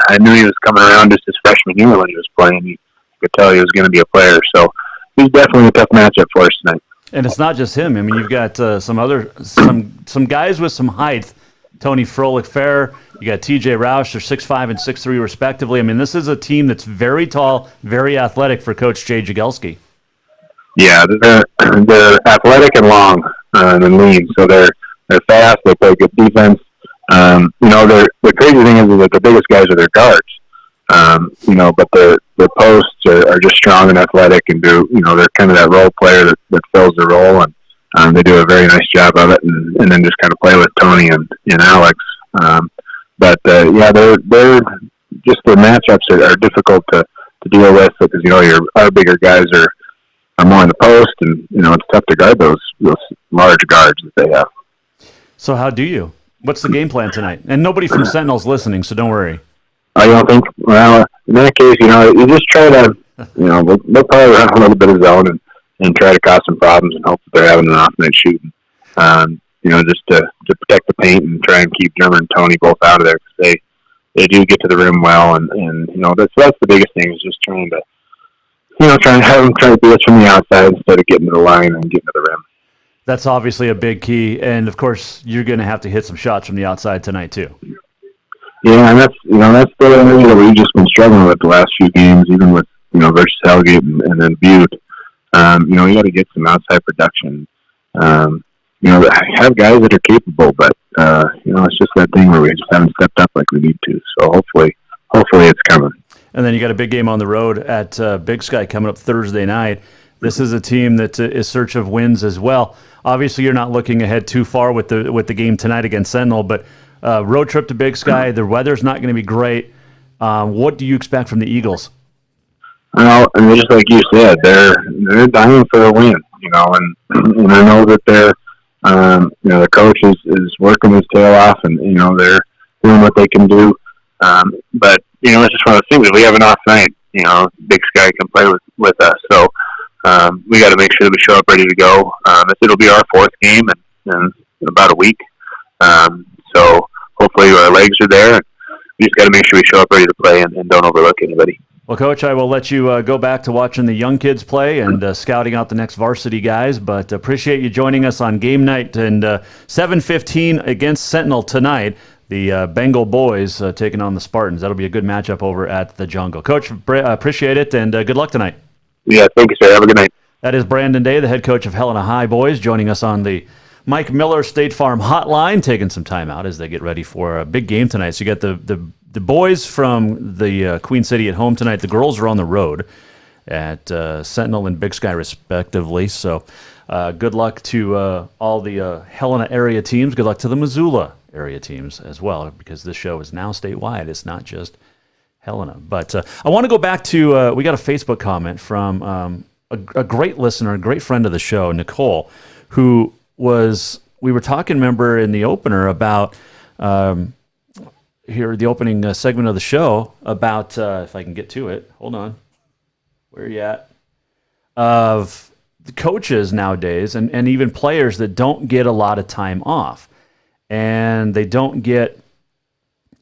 I knew he was coming around just his freshman year when he was playing. You could tell he was going to be a player. So. He's definitely a tough matchup for us tonight. And it's not just him. You've got some guys with some height. Tony Froelich-Fair, you got TJ Roush, they're 6'5" and 6'3" respectively. This is a team that's very tall, very athletic for Coach Jay Jagelski. Yeah, they're athletic and long and lean, so they're fast. They play good defense. The crazy thing is that the biggest guys are their guards. But their posts are just strong and athletic, and they're kind of that role player that fills the role, and they do a very nice job of it, and then just kind of play with Tony and Alex. They're just the matchups are difficult to deal with because our bigger guys are more in the post, and it's tough to guard those large guards that they have. So how do you? What's the game plan tonight? And nobody from Sentinel's listening, so don't worry. I don't think. Well, in that case, you just try to, they'll probably run a little bit of zone and try to cause some problems and hope that they're having an off night shooting. Just to protect the paint and try and keep German and Tony both out of there because they do get to the rim well, and that's the biggest thing is just trying to have them try to do it from the outside instead of getting to the line and getting to the rim. That's obviously a big key, and of course, you're going to have to hit some shots from the outside tonight too. Yeah, and that's the area that we've just been struggling with the last few games, even with versus Hellgate and then Butte. You got to get some outside production. Have guys that are capable, but it's just that thing where we just haven't stepped up like we need to. So hopefully it's coming. And then you got a big game on the road at Big Sky coming up Thursday night. This is a team that is search of wins as well. Obviously, you're not looking ahead too far with the game tonight against Sentinel, but. Road trip to Big Sky. The weather's not going to be great. What do you expect from the Eagles? Well, and just like you said, they're dying for a win. And I know that the coach is working his tail off, and they're doing what they can do. But it's just one of those things. If we have an off night, Big Sky can play with us. So we got to make sure that we show up ready to go. It'll be our fourth game in about a week. So hopefully our legs are there. We just got to make sure we show up ready to play and don't overlook anybody. Well, Coach, I will let you go back to watching the young kids play and scouting out the next varsity guys, but appreciate you joining us on game night. And 7:15 against Sentinel tonight, the Bengal boys taking on the Spartans. That'll be a good matchup over at the Jungle. Coach, appreciate it, and good luck tonight. Yeah, thank you, sir. Have a good night. That is Brandon Day, the head coach of Helena High boys, joining us on the Mike Miller State Farm Hotline, taking some time out as they get ready for a big game tonight. So you got the boys from the Queen City at home tonight. The girls are on the road at Sentinel and Big Sky, respectively. So good luck to all the Helena area teams. Good luck to the Missoula area teams as well, because this show is now statewide. It's not just Helena. But I want to go back to, we got a Facebook comment from a great listener, a great friend of the show, Nicole, who we were talking, remember, in the opener about here, the opening segment of the show about, if I can get to it, hold on, where are you at? Of the coaches nowadays and even players that don't get a lot of time off, and they don't get,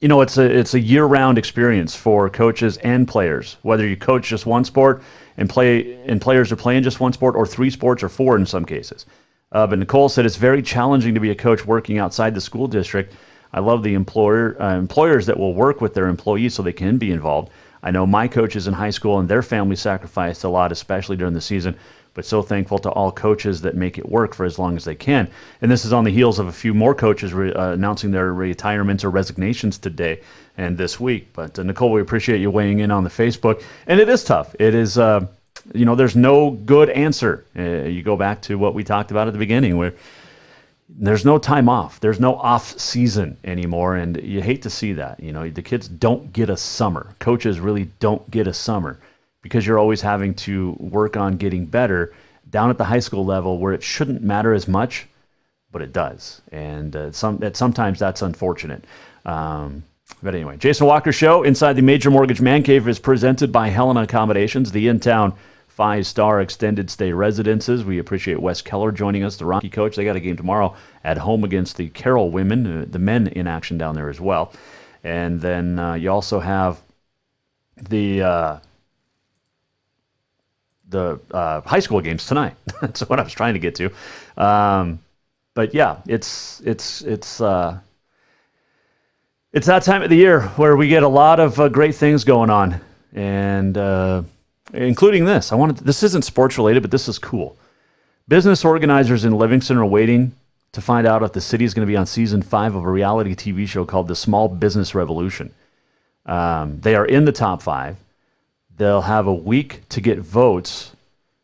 it's a year-round experience for coaches and players, whether you coach just one sport and players are playing just one sport, or three sports, or four in some cases. But Nicole said it's very challenging to be a coach working outside the school district. I love the employers that will work with their employees so they can be involved. I know my coaches in high school and their family sacrificed a lot, especially during the season. but so thankful to all coaches that make it work for as long as they can. And this is on the heels of a few more coaches announcing their retirements or resignations today and this week. But Nicole, we appreciate you weighing in on the Facebook. And it is tough. It is, there's no good answer. You go back to what we talked about at the beginning, where there's no time off. There's no off season anymore, and you hate to see that. The kids don't get a summer. Coaches really don't get a summer because you're always having to work on getting better down at the high school level where it shouldn't matter as much, but it does. And sometimes that's unfortunate. But anyway, Jason Walker Show inside the Major Mortgage Man Cave is presented by Helena Accommodations, the in-town 5-star extended stay residences. We appreciate Wes Keller joining us, the Rocky coach. They got a game tomorrow at home against the Carroll women, the men in action down there as well. And then you also have the high school games tonight. That's what I was trying to get to. But yeah, it's that time of the year where we get a lot of great things going on, and including this. This isn't sports related, but this is cool. Business organizers in Livingston are waiting to find out if the city is going to be on season 5 of a reality TV show called The Small Business Revolution. They are in the top 5. They'll have a week to get votes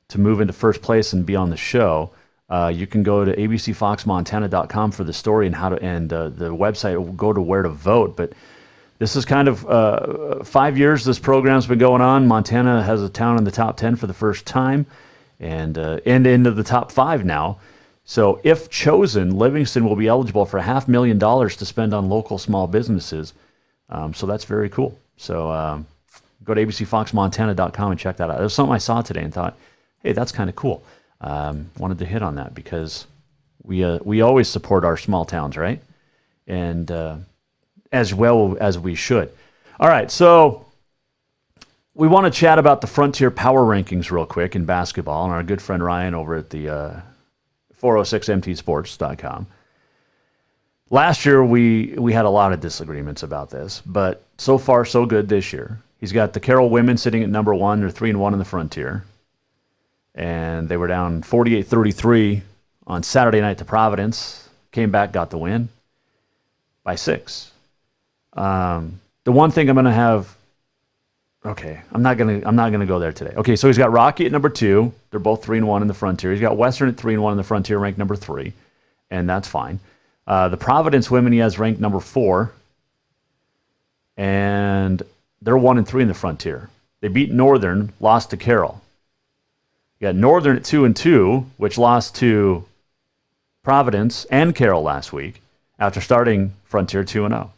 to move into first place and be on the show. You can go to abcfoxmontana.com for the story and the website will go to where to vote. But this is kind of 5 years this program's been going on. Montana has a town in the top 10 for the first time and into the top 5 now. So if chosen, Livingston will be eligible for $500,000 to spend on local small businesses. So that's very cool. So go to abcfoxmontana.com and check that out. It was something I saw today and thought, hey, that's kind of cool. Wanted to hit on that because we always support our small towns, right? And as well as we should. All right, so we want to chat about the Frontier Power Rankings real quick in basketball, and our good friend Ryan over at the 406mtsports.com. Last year, we had a lot of disagreements about this, but so far, so good this year. He's got the Carroll women sitting at number 1. They're 3-1 in the Frontier. And they were down 48-33 on Saturday night to Providence. Came back, got the win by 6. The one thing I'm going to have, okay, I'm not going to go there today. Okay, so he's got Rocky at number 2. They're both 3-1 in the Frontier. He's got Western at 3-1 in the Frontier, ranked number 3, and that's fine. The Providence women he has ranked number 4, and they're 1-3 in the Frontier. They beat Northern, lost to Carroll. You got Northern at 2-2, which lost to Providence and Carroll last week after starting Frontier 2-0.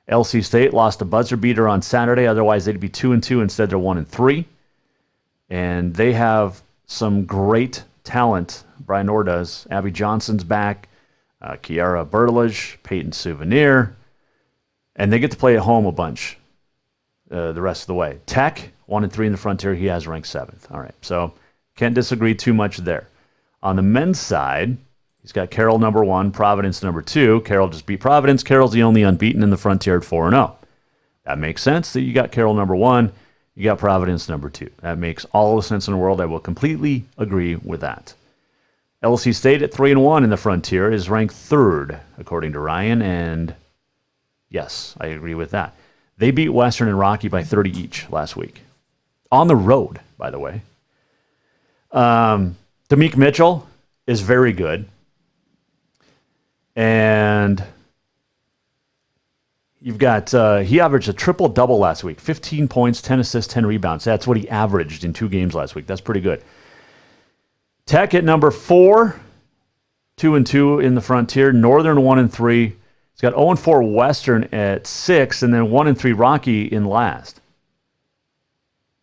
LC State lost a buzzer beater on Saturday. Otherwise, they'd be 2-2. Instead, they're 1-3. And they have some great talent. Brian Orr does. Abby Johnson's back. Kiara Bertilage, Peyton Souvenir. And they get to play at home a bunch the rest of the way. Tech, 1-3 in the Frontier. He has ranked 7th. All right, so can't disagree too much there. On the men's side, he's got Carroll number 1, Providence number 2. Carroll just beat Providence. Carroll's the only unbeaten in the Frontier at 4-0. That makes sense that you got Carroll number 1, you got Providence number 2. That makes all the sense in the world. I will completely agree with that. LC State at 3-1 in the Frontier is ranked 3rd, according to Ryan, and yes, I agree with that. They beat Western and Rocky by 30 each last week. On the road, by the way. Damique Mitchell is very good. And you've got, he averaged a triple-double last week. 15 points, 10 assists, 10 rebounds. That's what he averaged in 2 games last week. That's pretty good. Tech at number 4, 2-2 in the Frontier. Northern 1-3. He's got 0-4 Western at 6, and then 1-3 Rocky in last.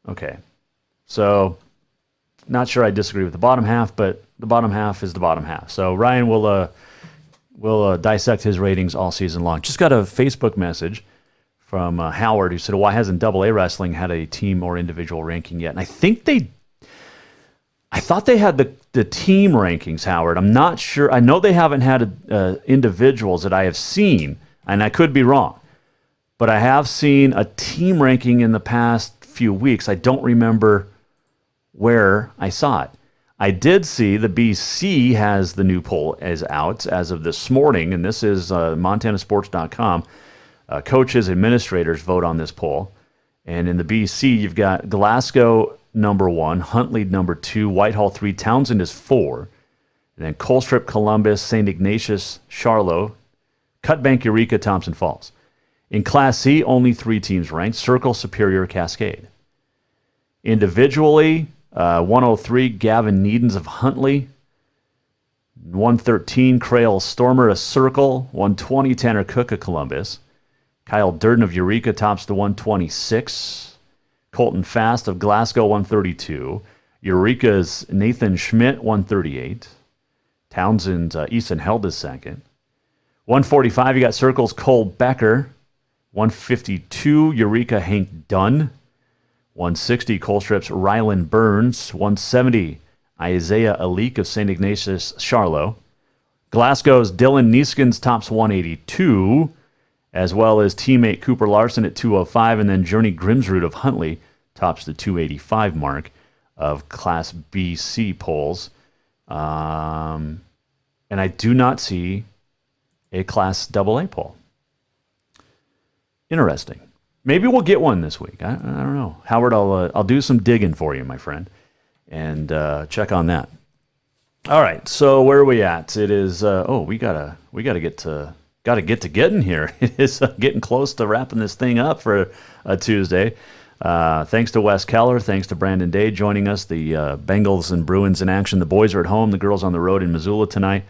Okay. So, not sure I disagree with the bottom half, but the bottom half is the bottom half. So, Ryan will dissect his ratings all season long. Just got a Facebook message from Howard who said, why hasn't AA Wrestling had a team or individual ranking yet? And I thought they had the team rankings, Howard. I'm not sure. I know they haven't had individuals that I have seen, and I could be wrong. But I have seen a team ranking in the past few weeks. I don't remember where I saw it. I did see the BC has the new poll is out as of this morning, and this is MontanaSports.com. Coaches, administrators vote on this poll. And in the BC, you've got Glasgow number 1, Huntley number 2, Whitehall 3, Townsend is 4, and then Colstrip, Columbus, St. Ignatius, Charlotte, Cutbank, Eureka, Thompson Falls. In Class C, only 3 teams ranked: Circle, Superior, Cascade. Individually, 103, Gavin Needens of Huntley. 113, Crail Stormer of Circle. 120, Tanner Cook of Columbus. Kyle Durden of Eureka tops the 126. Colton Fast of Glasgow, 132. Eureka's Nathan Schmidt, 138. Townsend's Easton Held is second. 145, you got Circle's Cole Becker. 152, Eureka Hank Dunn. 160, Colstrip's Rylan Burns. 170, Isaiah Alik of St. Ignatius, Charlotte. Glasgow's Dylan Neeskins tops 182, as well as teammate Cooper Larson at 205, and then Journey Grimsrud of Huntley tops the 285 mark of Class BC polls. And I do not see a Class AA poll. Interesting. Maybe we'll get one this week. I don't know. Howard, I'll do some digging for you, my friend, and check on that. All right. So where are we at? It is. We gotta get to getting here. It is getting close to wrapping this thing up for a Tuesday. Thanks to Wes Keller. Thanks to Brandon Day joining us. The Bengals and Bruins in action. The boys are at home. The girls on the road in Missoula tonight.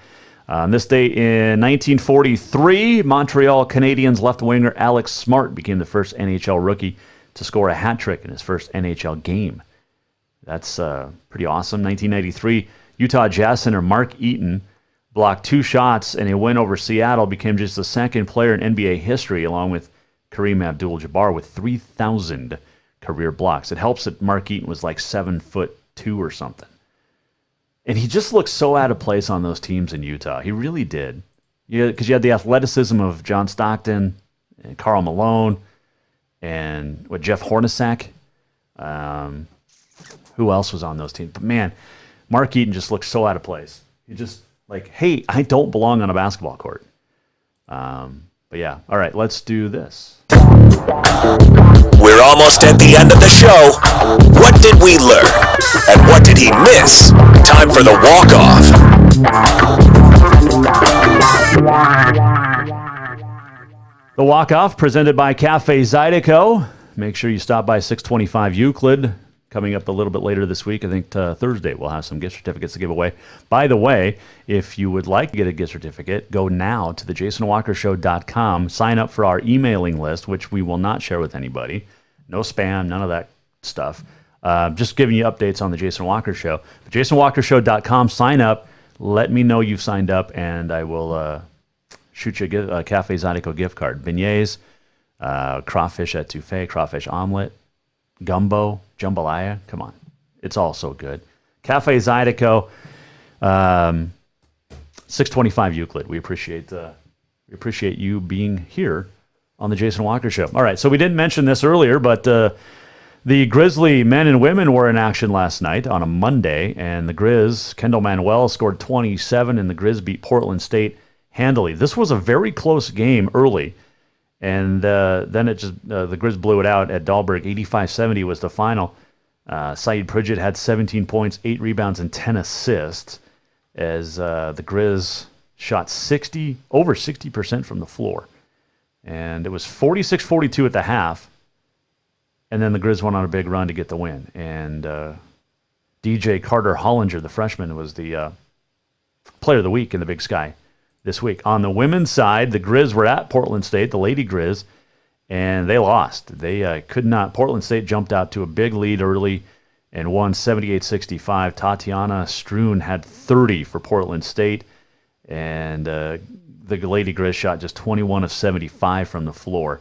On this day in 1943, Montreal Canadiens left winger Alex Smart became the first NHL rookie to score a hat trick in his first NHL game. That's pretty awesome. 1993, Utah Jazz center Mark Eaton blocked 2 shots, and a win over Seattle became just the second player in NBA history, along with Kareem Abdul-Jabbar, with 3,000 career blocks. It helps that Mark Eaton was like 7'2" or something. And he just looked so out of place on those teams in Utah. He really did. Yeah, because you had the athleticism of John Stockton and Karl Malone and Jeff Hornacek. Who else was on those teams? But man, Mark Eaton just looked so out of place. He just like, hey, I don't belong on a basketball court. But yeah, all right, let's do this. We're almost at the end of the show. What did we learn? And what did he miss? Time for the walk-off. The walk-off presented by Cafe Zydeco. Make sure you stop by 625 Euclid. Coming up a little bit later this week, I think Thursday, we'll have some gift certificates to give away. By the way, if you would like to get a gift certificate, go now to thejasonwalkershow.com. Sign up for our emailing list, which we will not share with anybody. No spam, none of that stuff. Just giving you updates on the Jason Walker Show. JasonWalkershow.com, sign up. Let me know you've signed up, and I will shoot you a Cafe Zydeco gift card. Beignets, crawfish etouffee, crawfish omelet, gumbo, jambalaya. Come on. It's all so good. Cafe Zydeco, 625 Euclid. We appreciate you being here on the Jason Walker Show. All right, so we didn't mention this earlier, but the Grizzly men and women were in action last night on a Monday, and the Grizz, Kendall Manuel scored 27, and the Grizz beat Portland State handily. This was a very close game early. And then it just the Grizz blew it out at Dahlberg. 85-70 was the final. Saeed Pridgett had 17 points, 8 rebounds, and 10 assists as the Grizz shot over 60% from the floor. And it was 46-42 at the half. And then the Grizz went on a big run to get the win. And DJ Carter Hollinger, the freshman, was the player of the week in the Big Sky this week. On the women's side, the Grizz were at Portland State, the Lady Grizz, and they lost. They could not. Portland State jumped out to a big lead early and won 78-65. Tatiana Stroon had 30 for Portland State, and the Lady Grizz shot just 21 of 75 from the floor.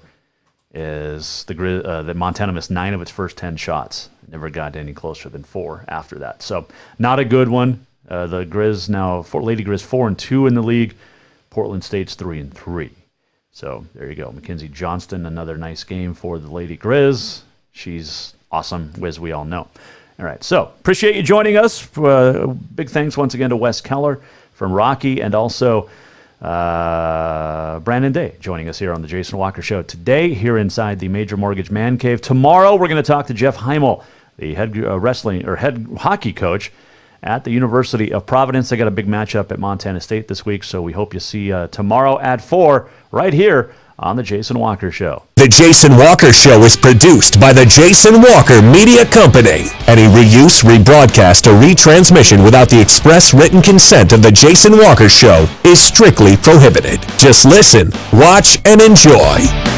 As the Montana missed 9 of its first 10 shots. It never got any closer than 4 after that. So not a good one. The Grizz now, Lady Grizz 4-2 in the league. Portland State's 3-3. So there you go. Mackenzie Johnston, another nice game for the Lady Grizz. She's awesome, as we all know. All right, so appreciate you joining us. Big thanks once again to Wes Keller from Rocky, and also Brandon Day joining us here on the Jason Walker Show today here inside the Major Mortgage Man Cave. Tomorrow we're going to talk to Jeff Heimel, the head head hockey coach at the University of Providence. They got a big matchup at Montana State this week, so we hope you see tomorrow at 4 right here on the Jason Walker Show. The Jason Walker Show is produced by the Jason Walker Media Company. Any reuse, rebroadcast, or retransmission without the express written consent of the Jason Walker Show is strictly prohibited. Just listen, watch, and enjoy.